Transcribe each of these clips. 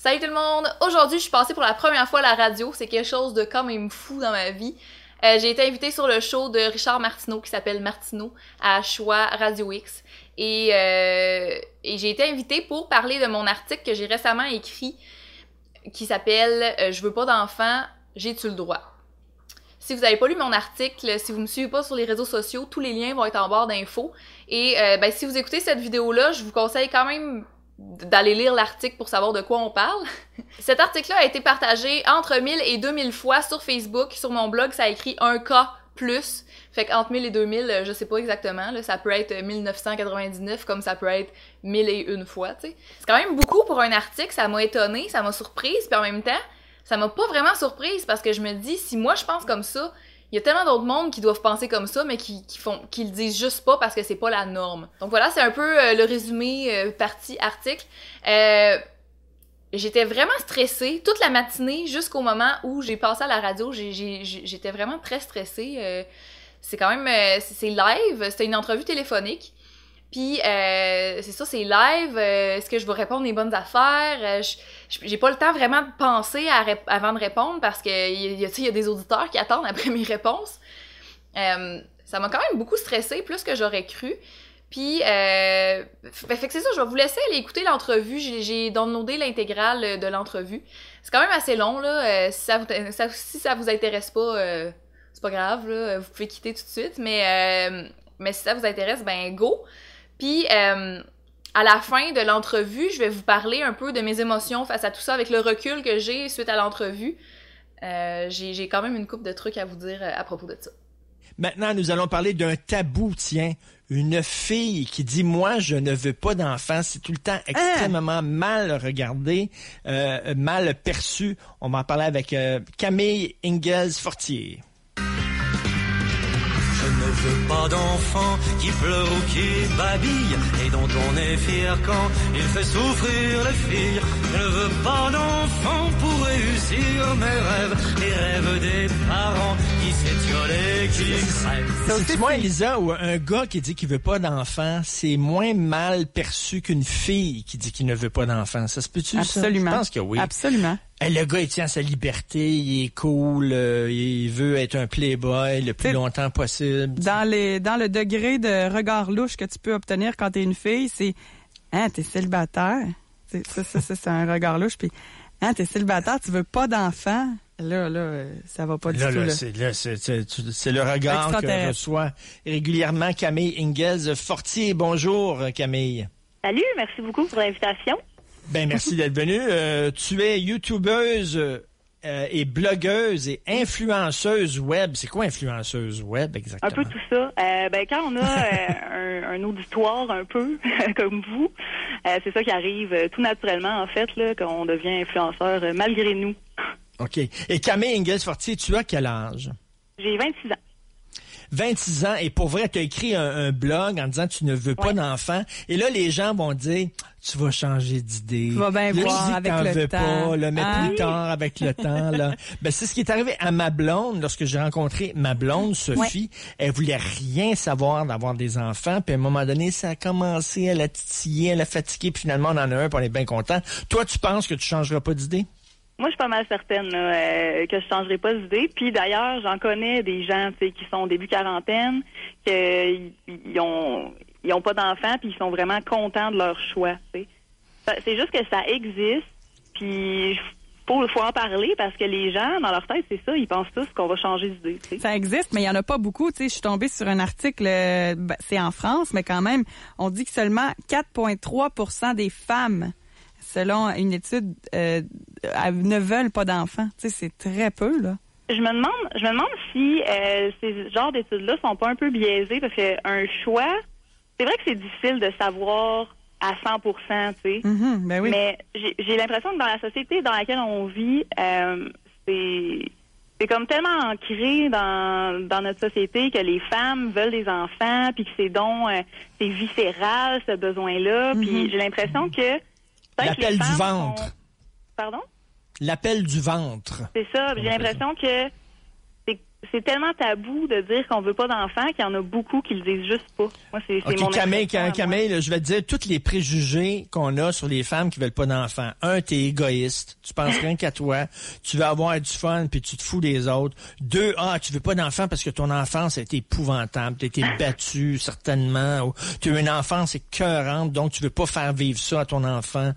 Salut tout le monde! Aujourd'hui, je suis passée pour la première fois à la radio. C'est quelque chose de quand même fou dans ma vie. J'ai été invitée sur le show de Richard Martineau qui s'appelle Martineau à Choix Radio X. Et j'ai été invitée pour parler de mon article que j'ai récemment écrit qui s'appelle « Je veux pas d'enfants, j'ai-tu le droit? » Si vous n'avez pas lu mon article, si vous me suivez pas sur les réseaux sociaux, tous les liens vont être en barre d'infos. Et si vous écoutez cette vidéo-là, je vous conseille quand même d'aller lire l'article pour savoir de quoi on parle. Cet article-là a été partagé entre 1000 et 2000 fois sur Facebook. Sur mon blog, ça a écrit 1K+. Fait qu'entre 1000 et 2000, je sais pas exactement, là, ça peut être 1999 comme ça peut être 1001 fois, tu sais. C'est quand même beaucoup pour un article, ça m'a étonnée, ça m'a surprise, puis en même temps, ça m'a pas vraiment surprise parce que je me dis, si moi je pense comme ça, il y a tellement d'autres mondes qui doivent penser comme ça, mais qui le disent juste pas parce que c'est pas la norme. Donc voilà, c'est un peu le résumé partie article. J'étais vraiment stressée toute la matinée jusqu'au moment où j'ai passé à la radio. J'étais vraiment très stressée. C'est quand même... c'est live, c'était une entrevue téléphonique. Puis, c'est ça, c'est live. Est-ce que je vais répondre les bonnes affaires? J'ai pas le temps vraiment de penser avant de répondre parce que y a des auditeurs qui attendent après mes réponses. Ça m'a quand même beaucoup stressée, plus que j'aurais cru. Puis, fait que c'est ça, je vais vous laisser aller écouter l'entrevue. J'ai downloadé l'intégrale de l'entrevue. C'est quand même assez long, là. Si ça vous intéresse pas, c'est pas grave, là. Vous pouvez quitter tout de suite. Mais si ça vous intéresse, ben go! Puis, à la fin de l'entrevue, je vais vous parler un peu de mes émotions face à tout ça, avec le recul que j'ai suite à l'entrevue. J'ai quand même une couple de trucs à vous dire à propos de ça. Maintenant, nous allons parler d'un tabou, tiens. Une fille qui dit « Moi, je ne veux pas d'enfant », c'est tout le temps extrêmement mal regardé, mal perçu. On va en parler avec Camille Ingalls-Fortier. Je ne veux pas d'enfant qui pleure ou qui babille et dont on est fier quand il fait souffrir les filles. Je ne veux pas d'enfant pour réussir mes rêves, les rêves des parents qui s'étiolent et qui crèvent. C'est moi, Elisa, ou un gars qui dit qu'il veut pas d'enfant, c'est moins mal perçu qu'une fille qui dit qu'il ne veut pas d'enfant. Ça se peut-tu, Absolument. Ça? Je pense que oui. Absolument. Le gars, il tient à sa liberté, il est cool, il veut être un playboy le plus longtemps possible. Dans le degré de regard louche que tu peux obtenir quand t'es une fille, c'est « Hein, t'es célibataire? » Ça, c'est un regard louche. Puis « Hein, t'es célibataire, tu veux pas d'enfant? » Là, ça va pas du tout. C'est le regard que reçoit régulièrement Camille Ingalls-Fortier. Bonjour, Camille. Salut, merci beaucoup pour l'invitation. Ben merci d'être venue. Tu es youtubeuse et blogueuse et influenceuse web. C'est quoi influenceuse web exactement? Un peu tout ça. Quand on a un auditoire un peu comme vous, c'est ça qui arrive tout naturellement en fait là, quand on devient influenceur malgré nous. OK. Et Camille Ingalls-Fortier, tu as quel âge? J'ai 26 ans. 26 ans, et pour vrai, tu as écrit un blog en disant que tu ne veux pas d'enfant. Et là, les gens vont dire, tu vas changer d'idée. Tu vas bien voir avec le temps. Mais plus tard avec le temps. Là. Ben, c'est ce qui est arrivé à ma blonde lorsque j'ai rencontré ma blonde, Sophie. Elle voulait rien savoir d'avoir des enfants. Puis à un moment donné, ça a commencé, elle a titillé, elle a fatigué. Puis finalement, on en a un, puis on est bien content. Toi, tu penses que tu changeras pas d'idée? Moi, je suis pas mal certaine là, que je changerai pas d'idée. Puis d'ailleurs, j'en connais des gens qui sont au début quarantaine, qu'ils ont pas d'enfants, puis ils sont vraiment contents de leur choix. T'sais. C'est juste que ça existe, puis faut en parler parce que les gens, dans leur tête, c'est ça, ils pensent tous qu'on va changer d'idée. T'sais. Ça existe, mais il y en a pas beaucoup. Je suis tombée sur un article, c'est en France, mais quand même, on dit que seulement 4,3% des femmes, selon une étude, ne veulent pas d'enfants. C'est très peu, là. Je me demande si ces genres d'études-là sont pas un peu biaisées parce qu'un choix, c'est vrai que c'est difficile de savoir à 100%, tu sais. Ben oui. Mais j'ai l'impression que dans la société dans laquelle on vit, c'est comme tellement ancré dans notre société que les femmes veulent des enfants, puis que c'est viscéral ce besoin-là. Puis j'ai l'impression que l'appel du ventre. Pardon? L'appel du ventre. C'est ça. J'ai l'impression que c'est tellement tabou de dire qu'on veut pas d'enfants qu'il y en a beaucoup qui le disent juste pas. Moi, c'est mon Camille, impression, là, je vais te dire tous les préjugés qu'on a sur les femmes qui veulent pas d'enfants. Un, t'es égoïste. Tu penses rien qu'à toi. Tu veux avoir du fun puis tu te fous des autres. Deux, tu veux pas d'enfants parce que ton enfance a été épouvantable. T'as été battu, certainement. Ou tu as eu une enfance écœurante, donc tu veux pas faire vivre ça à ton enfant.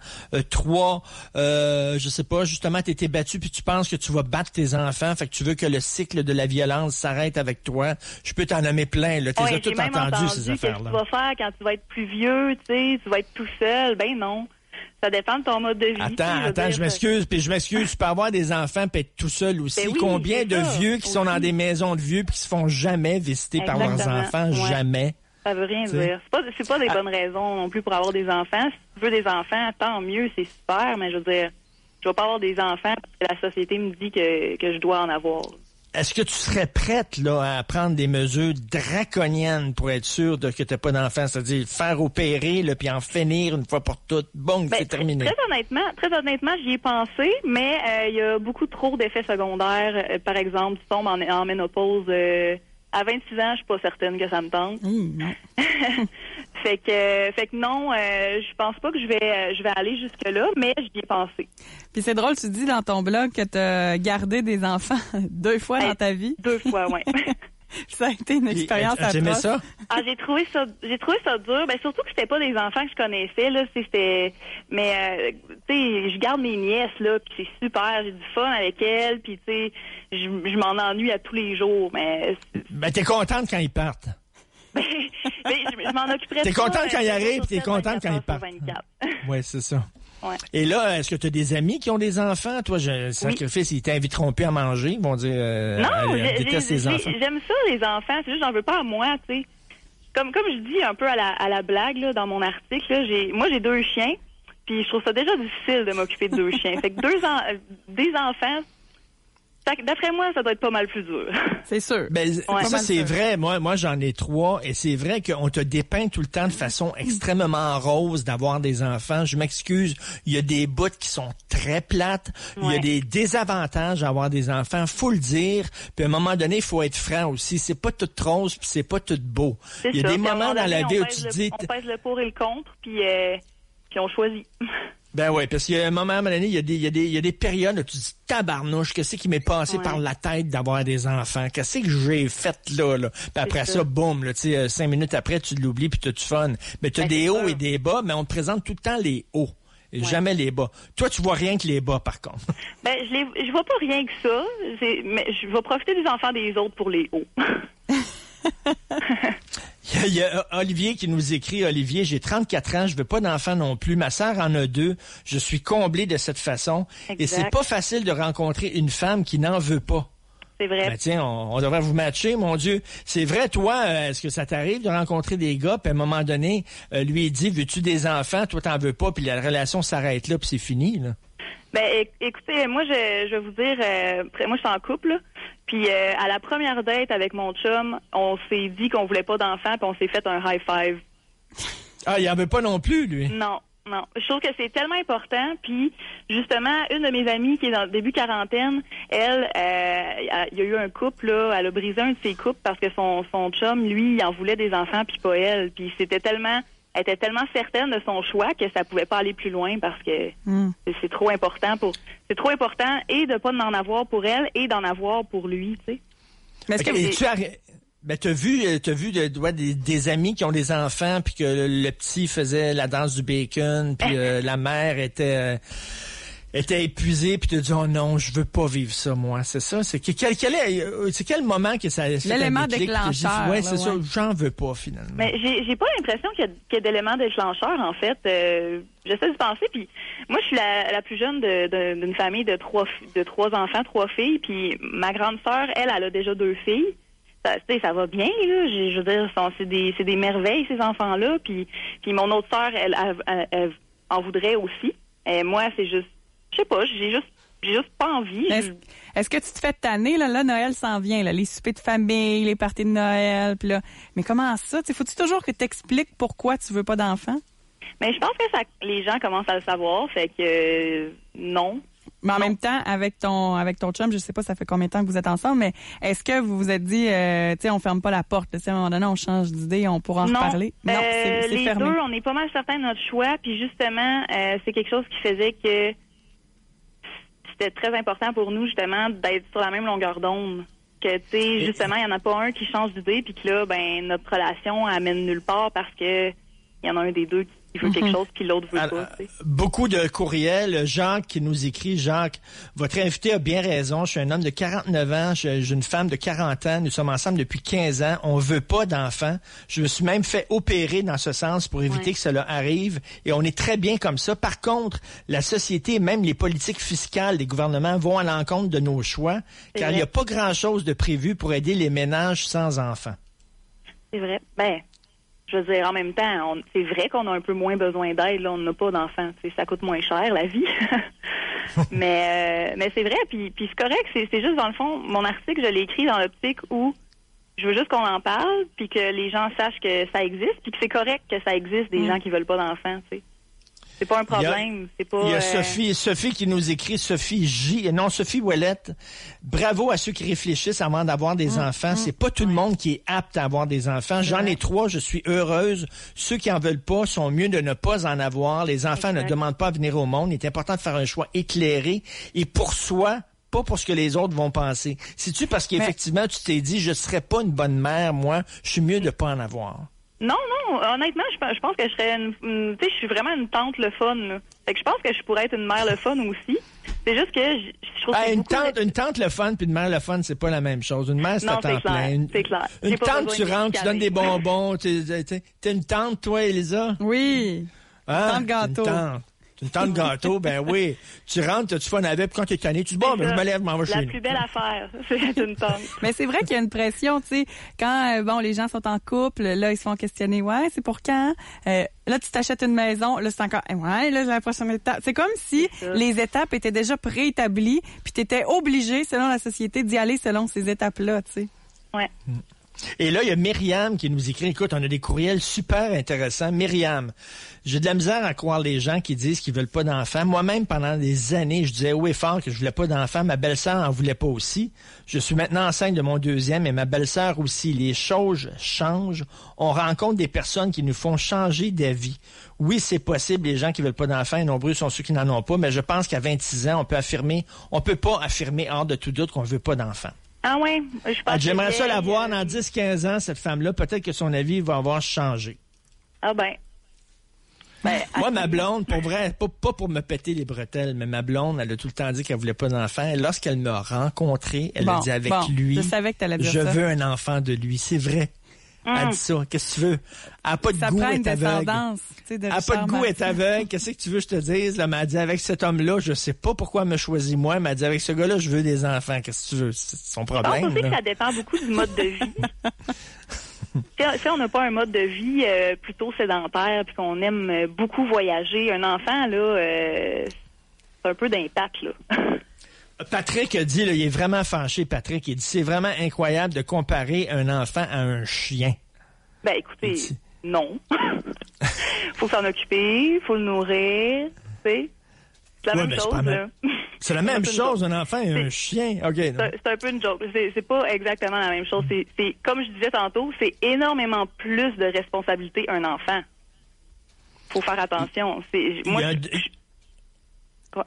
Trois, je sais pas, justement, t'as été battu puis tu penses que tu vas battre tes enfants. Fait que tu veux que le cycle de la violence s'arrête avec toi. Je peux t'en nommer plein, là. T'es toutes entendu ces affaires-là. Qu'est-ce que tu vas faire quand tu vas être plus vieux, tu sais, tu vas être tout seul? Ben non. Ça dépend de ton mode de vie. Attends, je m'excuse. Tu peux avoir des enfants puis être tout seul aussi. Ben oui, combien de vieux qui sont dans des maisons de vieux puis qui se font jamais visiter par leurs enfants? Ouais. Jamais. Ça veut rien dire. C'est pas des bonnes raisons non plus pour avoir des enfants. Si tu veux des enfants, tant mieux, c'est super, mais je veux dire, je vais pas avoir des enfants parce que la société me dit que je dois en avoir. Est-ce que tu serais prête là à prendre des mesures draconiennes pour être sûr que t'as pas d'enfants, c'est-à-dire faire opérer là puis en finir une fois pour toutes, bon, c'est terminé. Très honnêtement, j'y ai pensé, mais il y a beaucoup trop d'effets secondaires. Par exemple, tu tombes en ménopause à 26 ans, je suis pas certaine que ça me tente. Non. Fait que non, je pense pas que je vais aller jusque là, mais j'y ai pensé. Puis c'est drôle, tu dis dans ton blog que tu as gardé des enfants 2 fois dans ta vie. 2 fois, oui. Ça a été une expérience atroce. J'aimais ça? J'ai trouvé ça dur. Ben, surtout que c'était pas des enfants que je connaissais, là. Mais, tu sais, je garde mes nièces, là, puis c'est super. J'ai du fun avec elles, puis tu sais, je m'en ennuie à tous les jours, mais... Ben, t'es contente quand ils partent. Ben, je m'en occuperais. T'es contente quand ils arrivent, t'es contente quand ils partent. Oui, c'est ça. Ouais. Et là, est-ce que tu as des amis qui ont des enfants? Toi, sacrifice, ils t'inviteront plus à manger. Ils vont dire, non, déteste les enfants. J'aime ça, les enfants. C'est juste, j'en veux pas à moi, tu sais. Comme je dis un peu à la blague, là, dans mon article, là, j'ai 2 chiens. Puis je trouve ça déjà difficile de m'occuper de 2 chiens. Fait que des enfants, d'après moi, ça doit être pas mal plus dur. C'est sûr. Ben, ça, c'est vrai. Moi, j'en ai 3 et c'est vrai qu'on te dépeint tout le temps de façon extrêmement rose d'avoir des enfants. Je m'excuse. Il y a des bouts qui sont très plates. Il y a des désavantages à avoir des enfants. Faut le dire. Puis à un moment donné, il faut être franc aussi. C'est pas tout rose puis c'est pas tout beau. Il y a des moments dans la vie où tu te dis... On pèse le pour et le contre puis on choisit. Ben oui, parce qu'il y a un moment donné, il y a des périodes où tu dis tabarnouche, qu'est-ce qui m'est passé par la tête d'avoir des enfants? Qu'est-ce que j'ai fait là? Puis après ça, boum, là, tu sais, 5 minutes après, tu l'oublies puis t'as du fun. Mais t'as des hauts et des bas, mais on te présente tout le temps les hauts. Et jamais les bas. Toi, tu vois rien que les bas, par contre. Ben, je vois pas rien que ça. Mais je vais profiter des enfants des autres pour les hauts. Il y a Olivier qui nous écrit, Olivier, j'ai 34 ans, je veux pas d'enfants non plus. Ma sœur en a 2. Je suis comblé de cette façon. Exact. Et c'est pas facile de rencontrer une femme qui n'en veut pas. C'est vrai. Ben tiens, on devrait vous matcher, mon Dieu. C'est vrai, toi, est-ce que ça t'arrive de rencontrer des gars, puis à un moment donné, lui, il dit, veux-tu des enfants? Toi, t'en veux pas, puis la relation s'arrête là, puis c'est fini, là. Ben, écoutez, moi, je vais vous dire, moi, je suis en couple, là. Puis à la première date avec mon chum, on s'est dit qu'on voulait pas d'enfants, puis on s'est fait un high five. Ah, il en veut pas non plus, lui? Non. Je trouve que c'est tellement important. Puis justement, une de mes amies qui est dans le début quarantaine, elle, il y a eu un couple, là, elle a brisé un de ses couples parce que son chum, lui, il en voulait des enfants, puis pas elle. Puis elle était tellement certaine de son choix que ça pouvait pas aller plus loin parce que c'est trop important et de pas en avoir pour elle et d'en avoir pour lui, tu sais. Mais est-ce Ben, t'as vu des amis qui ont des enfants puis que le petit faisait la danse du bacon puis la mère était épuisée puis t'as dit oh non, je veux pas vivre ça moi, c'est ça, c'est quel moment que ça l'élément déclencheur. Ouais, c'est ça, j'en veux pas finalement. Mais j'ai pas l'impression qu'il y a d'éléments déclencheurs en fait. J'essaie de penser puis moi je suis la plus jeune d'une famille de 3 enfants, 3 filles puis ma grande sœur, elle a déjà 2 filles. Ça va bien, là. Je veux dire, c'est des merveilles, ces enfants-là. Puis mon autre sœur, elle en voudrait aussi. Et moi, c'est juste, je sais pas, j'ai juste pas envie. Est-ce que tu te fais tanner, là, Noël s'en vient, là, les soupers de famille, les parties de Noël, puis là. Mais comment ça? Faut-tu toujours que tu expliques pourquoi tu veux pas d'enfants? Mais je pense que les gens commencent à le savoir, fait que non. Mais en même temps, avec ton chum, je sais pas ça fait combien de temps que vous êtes ensemble, mais est-ce que vous vous êtes dit, tu sais, on ferme pas la porte, à un moment donné, on change d'idée, on pourra en reparler? Non, c'est les fermé. deux, on est pas mal certains de notre choix, puis justement, c'est quelque chose qui faisait que c'était très important pour nous, justement, d'être sur la même longueur d'onde. Que, tu sais, justement, il y en a pas un qui change d'idée, puis que là, ben, notre relation amène nulle part parce que il y en a un des deux qui veut quelque chose, puis l'autre veut pas. T'sais. Beaucoup de courriels. Jacques qui nous écrit, Jacques, votre invité a bien raison. Je suis un homme de 49 ans, j'ai une femme de 40 ans. Nous sommes ensemble depuis 15 ans. On veut pas d'enfants. Je me suis même fait opérer dans ce sens pour éviter que cela arrive. Et on est très bien comme ça. Par contre, la société, même les politiques fiscales des gouvernements vont à l'encontre de nos choix, car il n'y a pas grand-chose de prévu pour aider les ménages sans enfants. C'est vrai. Ben, je veux dire, en même temps, c'est vrai qu'on a un peu moins besoin d'aide. Là, on n'a pas d'enfants. Ça coûte moins cher, la vie. mais c'est vrai. Puis c'est correct. C'est juste, dans le fond, mon article, je l'ai écrit dans l'optique où je veux juste qu'on en parle, puis que les gens sachent que ça existe, puis que c'est correct que ça existe des gens qui veulent pas d'enfants, tu sais. C'est pas un problème. Il y a Sophie qui nous écrit, Sophie Ouellette. Bravo à ceux qui réfléchissent avant d'avoir des enfants. C'est pas tout le monde qui est apte à avoir des enfants. J'en ai 3, je suis heureuse. Ceux qui en veulent pas sont mieux de ne pas en avoir. Les enfants ne demandent pas à venir au monde. Il est important de faire un choix éclairé et pour soi, pas pour ce que les autres vont penser. C'est-tu parce qu'effectivement, tu t'es dit, je serais pas une bonne mère, moi, je suis mieux de pas en avoir? Non, honnêtement, je pense que je serais tu sais, je suis vraiment une tante le fun, là. Fait que je pense que je pourrais être une mère le fun aussi. C'est juste que je trouve que une tante le fun puis une mère le fun, c'est pas la même chose. Une mère, c'est à temps plein. C'est clair. Une tante, tu rentres, tu donnes des bonbons. T'es une tante, toi, Elisa? Oui. Tante gâteau. Une tante gâteau, ben oui. Tu rentres, tu fais un avec, puis quand t'es tanné, tu dis, bon, ben, je me lève, je m'en vais chez nous. La plus belle affaire, c'est une tante. Mais c'est vrai qu'il y a une pression, tu sais. Quand, les gens sont en couple, là, ils se font questionner, ouais, c'est pour quand? Là, tu t'achètes une maison, là, c'est encore, ouais, là, la prochaine étape. C'est comme si les étapes étaient déjà préétablies, puis t'étais obligé, selon la société, d'y aller selon ces étapes-là, tu sais. Ouais. Et là, il y a Myriam qui nous écrit, écoute, on a des courriels super intéressants. Myriam, j'ai de la misère à croire les gens qui disent qu'ils veulent pas d'enfants. Moi-même, pendant des années, je disais haut et fort que je voulais pas d'enfants. Ma belle-sœur en voulait pas aussi. Je suis maintenant enceinte de mon 2e et ma belle-sœur aussi. Les choses changent. On rencontre des personnes qui nous font changer d'avis. Oui, c'est possible, les gens qui veulent pas d'enfants, et nombreux sont ceux qui n'en ont pas, mais je pense qu'à 26 ans, on peut pas affirmer hors de tout doute qu'on veut pas d'enfants. Ah oui, je pense j'aimerais ça la voir dans 10-15 ans, cette femme-là. Peut-être que son avis va avoir changé. Ah ben. Moi, ma blonde, pour vrai, pas pour me péter les bretelles, mais ma blonde, elle a tout le temps dit qu'elle voulait pas d'enfant. Et lorsqu'elle m'a rencontré, elle a dit avec lui, je savais que t'allais dire je veux un enfant de lui. C'est vrai. Elle dit ça. Qu'est-ce que tu veux? Elle n'a pas de goût, elle est aveugle. Elle n'a pas de goût, elle est aveugle. Qu'est-ce que tu veux que je te dise? Elle m'a dit, avec cet homme-là, je sais pas pourquoi elle m'a choisi moi. Elle m'a dit, avec ce gars-là, je veux des enfants. Qu'est-ce que tu veux? C'est son problème. Je pense aussi que ça dépend beaucoup du mode de vie. Si on n'a pas un mode de vie plutôt sédentaire puis qu'on aime beaucoup voyager, un enfant, là, c'est un peu d'impact, là. Patrick a dit, là, il est vraiment fâché, Patrick. Il dit, c'est vraiment incroyable de comparer un enfant à un chien. Ben, écoutez, non. Faut s'en occuper, faut le nourrir, tu sais. C'est la même chose, là. C'est la même chose, un enfant et un chien. OK. C'est un peu une joke. C'est pas exactement la même chose. C'est comme je disais tantôt, c'est énormément plus de responsabilité un enfant. Faut faire attention.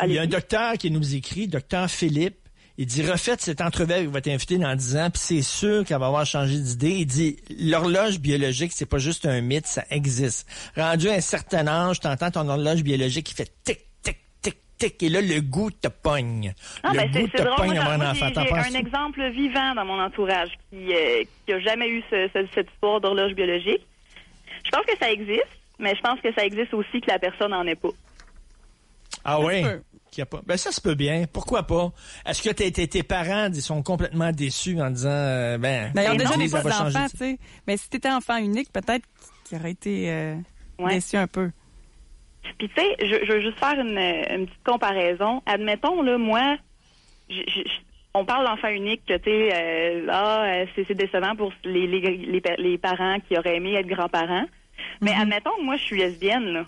Il y a un docteur qui nous écrit, docteur Philippe. Il dit, refaites cette entrevue avec votre invité dans 10 ans, puis c'est sûr qu'elle va avoir changé d'idée. Il dit, l'horloge biologique, c'est pas juste un mythe, ça existe. Rendu à un certain âge, t'entends ton horloge biologique qui fait tic, tic, tic, tic, et là, le goût te pogne. Le goût te pogne avoir un enfant. J'ai un exemple vivant dans mon entourage qui a jamais eu cette histoire d'horloge biologique. Je pense que ça existe, mais je pense que ça existe aussi que la personne n'en ait pas. Ah oui? Ben ça se peut bien. Pourquoi pas? Est-ce que tes parents ils sont complètement déçus en disant ils ont déjà pas d'enfants, tu sais. Mais si t'étais enfant unique, peut-être qu'il aurait été déçu un peu. Puis tu sais, je veux juste faire une petite comparaison. Admettons, là, moi, on parle d'enfant unique, que c'est décevant pour les parents qui auraient aimé être grands-parents. Mais admettons que moi, je suis lesbienne, là.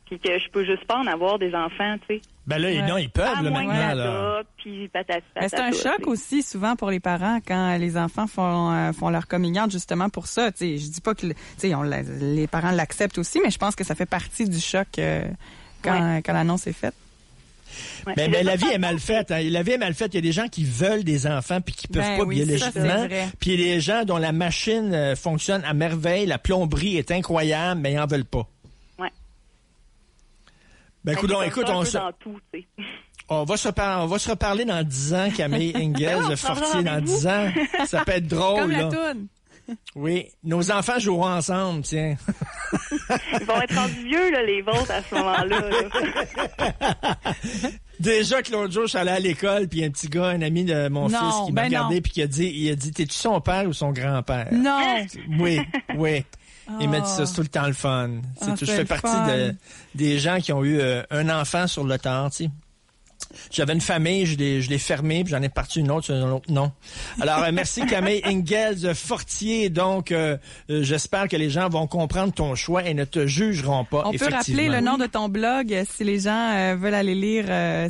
Puis que je peux juste pas en avoir des enfants, tu sais. Ben là, non, ils peuvent, À là, moins maintenant, qu'il là. adopte, puis patati patata. Mais c'est un choc aussi souvent pour les parents quand les enfants font leur coming out justement pour ça. T'sais, je dis pas que les parents l'acceptent aussi, mais je pense que ça fait partie du choc quand l'annonce est faite. Ouais. Mais la vie est mal faite. Hein. La vie est mal faite. Il y a des gens qui veulent des enfants puis qui peuvent pas oui, ça, c'est biologiquement. vrai. Puis il y a des gens dont la machine fonctionne à merveille, la plomberie est incroyable, mais ils en veulent pas. Ouais. Ben, écoute, on se... dans tout, tu sais. On va se reparler dans 10 ans, Camille Ingalls, le Fortier, dans 10 ans. Ça peut être drôle, Comme la là. toune. Oui, nos enfants joueront ensemble, tiens. Ils vont être rendus vieux, là, les vôtres, à ce moment-là. Là. Déjà que l'autre jour, je suis allé à l'école, puis un petit gars, un ami de mon fils, qui m'a regardé, puis qui a dit, t'es-tu son père ou son grand-père? Non! Oui. Il m'a dit Oh. ça, c'est tout le temps le fun. Je c'est fais le partie fun. des gens qui ont eu un enfant sur le tard, tu sais. J'avais une famille, je l'ai fermée, puis j'en ai parti une autre sur un autre nom. Alors, merci Camille Ingalls Fortier. Donc, j'espère que les gens vont comprendre ton choix et ne te jugeront pas, On peut rappeler le nom de ton blog si les gens veulent aller lire.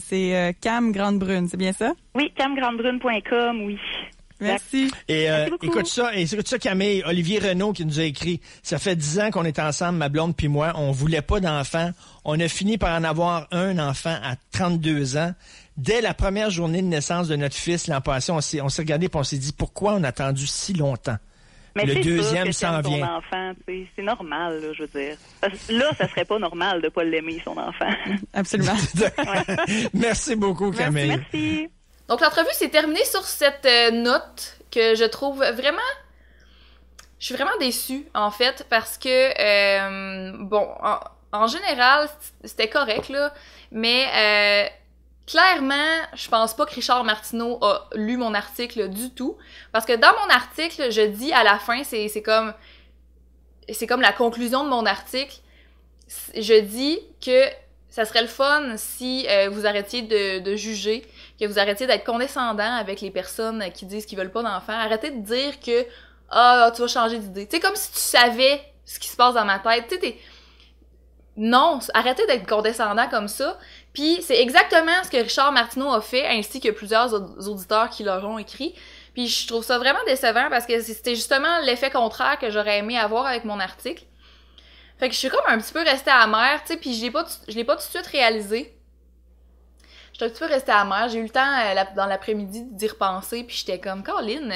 C'est Cam Grande Brune, c'est bien ça? Oui, camgrandebrune.com, oui. Merci. Et Merci beaucoup. écoute ça, Camille, Olivier Renaud qui nous a écrit, ça fait 10 ans qu'on est ensemble, ma blonde puis moi, on voulait pas d'enfant. On a fini par en avoir un enfant à 32 ans. Dès la première journée de naissance de notre fils l'an passé, on s'est regardé et on s'est dit, pourquoi on a attendu si longtemps? Mais le c'est deuxième sûr que s'en t'aimes vient. ton enfant, tu sais, c'est normal, là, je veux dire. Parce que là, ça serait pas normal de pas l'aimer, son enfant. Absolument. Merci beaucoup, Camille. Merci. Donc, l'entrevue s'est terminée sur cette note que je trouve vraiment... Je suis vraiment déçue, en fait, parce que, en général, c'était correct, là, mais clairement, je pense pas que Richard Martineau a lu mon article du tout, parce que dans mon article, je dis à la fin, c'est comme la conclusion de mon article, je dis que ça serait le fun si vous arrêtiez de juger, que vous arrêtiez d'être condescendant avec les personnes qui disent qu'ils veulent pas d'enfants. Arrêtez de dire que tu vas changer d'idée. Tu sais, comme si tu savais ce qui se passe dans ma tête. Tu sais, non, arrêtez d'être condescendant comme ça. Puis c'est exactement ce que Richard Martineau a fait, ainsi que plusieurs auditeurs qui leur ont écrit. Puis je trouve ça vraiment décevant parce que c'était justement l'effet contraire que j'aurais aimé avoir avec mon article. Fait que je suis comme un petit peu restée amère, tu sais, puis je l'ai pas tout de suite réalisé. J'étais un petit peu restée amère. J'ai eu le temps dans l'après-midi d'y repenser, puis j'étais comme, Caroline,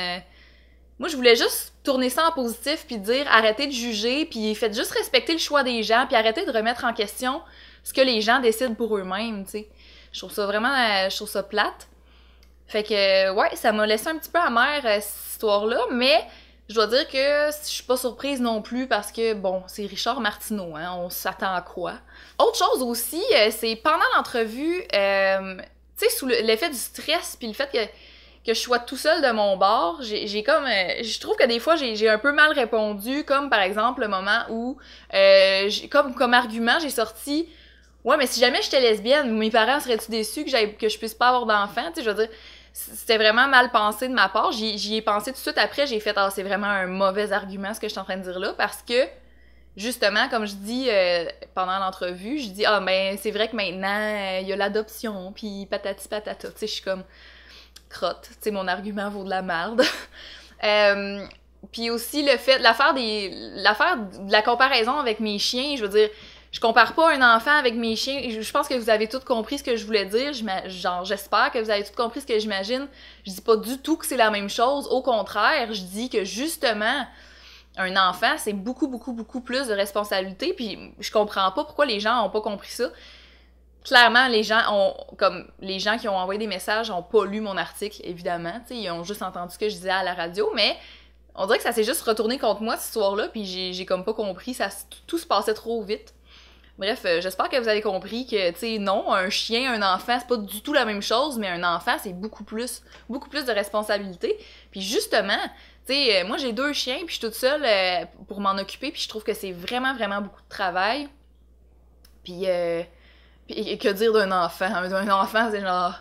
moi je voulais juste tourner ça en positif, puis dire arrêtez de juger, puis faites juste respecter le choix des gens, puis arrêtez de remettre en question ce que les gens décident pour eux-mêmes, tu sais. Je trouve ça plate. Fait que, ouais, ça m'a laissé un petit peu amère, cette histoire-là, mais je dois dire que je suis pas surprise non plus parce que, bon, c'est Richard Martineau, hein, on s'attend à quoi. Autre chose aussi, c'est pendant l'entrevue, tu sais, sous l'effet du stress puis le fait que je sois tout seul de mon bord, j'ai comme, je trouve que des fois j'ai un peu mal répondu, comme par exemple le moment où, comme argument, j'ai sorti, ouais, mais si jamais j'étais lesbienne, mes parents seraient-tu déçus que je puisse pas avoir d'enfant, tu sais, je veux dire. C'était vraiment mal pensé de ma part. J'y ai pensé tout de suite après. J'ai fait, c'est vraiment un mauvais argument ce que je suis en train de dire là, parce que, justement, comme je dis pendant l'entrevue, je dis, ben, c'est vrai que maintenant, il y a l'adoption, puis patati patata. Tu sais, je suis comme, crotte. Tu sais, mon argument vaut de la merde. Puis aussi, l'affaire de la comparaison avec mes chiens, je veux dire, je compare pas un enfant avec mes chiens. Je pense que vous avez tous compris ce que je voulais dire. J'espère que vous avez tous compris ce que j'imagine. Je dis pas du tout que c'est la même chose. Au contraire, je dis que justement, un enfant, c'est beaucoup, beaucoup, beaucoup plus de responsabilité. Puis je comprends pas pourquoi les gens ont pas compris ça. Clairement, les gens qui ont envoyé des messages ont pas lu mon article, évidemment. T'sais, ils ont juste entendu ce que je disais à la radio, mais on dirait que ça s'est juste retourné contre moi, cette histoire-là, puis j'ai comme pas compris. Tout se passait trop vite. Bref, j'espère que vous avez compris que, tu sais, non, un chien, un enfant, c'est pas du tout la même chose, mais un enfant, c'est beaucoup plus de responsabilité. Puis justement, tu sais, moi j'ai 2 chiens, puis je suis toute seule pour m'en occuper, puis je trouve que c'est vraiment, vraiment beaucoup de travail. Puis que dire d'un enfant? Un enfant, c'est genre...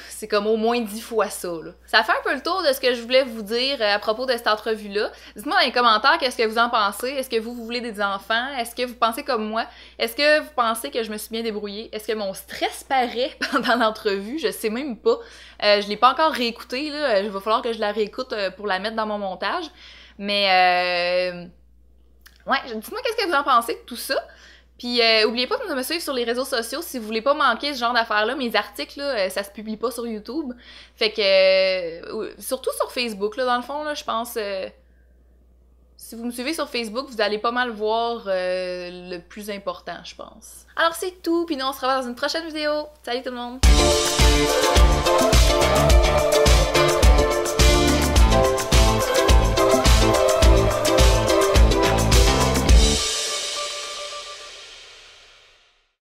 c'est comme au moins 10 fois ça, là. Ça fait un peu le tour de ce que je voulais vous dire à propos de cette entrevue-là. Dites-moi dans les commentaires qu'est-ce que vous en pensez. Est-ce que vous voulez des enfants? Est-ce que vous pensez comme moi? Est-ce que vous pensez que je me suis bien débrouillée? Est-ce que mon stress paraît pendant l'entrevue? Je sais même pas. Je l'ai pas encore réécoutée, là. Il va falloir que je la réécoute pour la mettre dans mon montage. Mais, ouais, dites-moi qu'est-ce que vous en pensez de tout ça. Puis, oubliez pas de me suivre sur les réseaux sociaux si vous voulez pas manquer ce genre d'affaires-là. Mes articles, là, ça se publie pas sur YouTube. Fait que, surtout sur Facebook, là, dans le fond, là, je pense... si vous me suivez sur Facebook, vous allez pas mal voir le plus important, je pense. Alors, c'est tout, puis nous, on se revoit dans une prochaine vidéo. Salut tout le monde!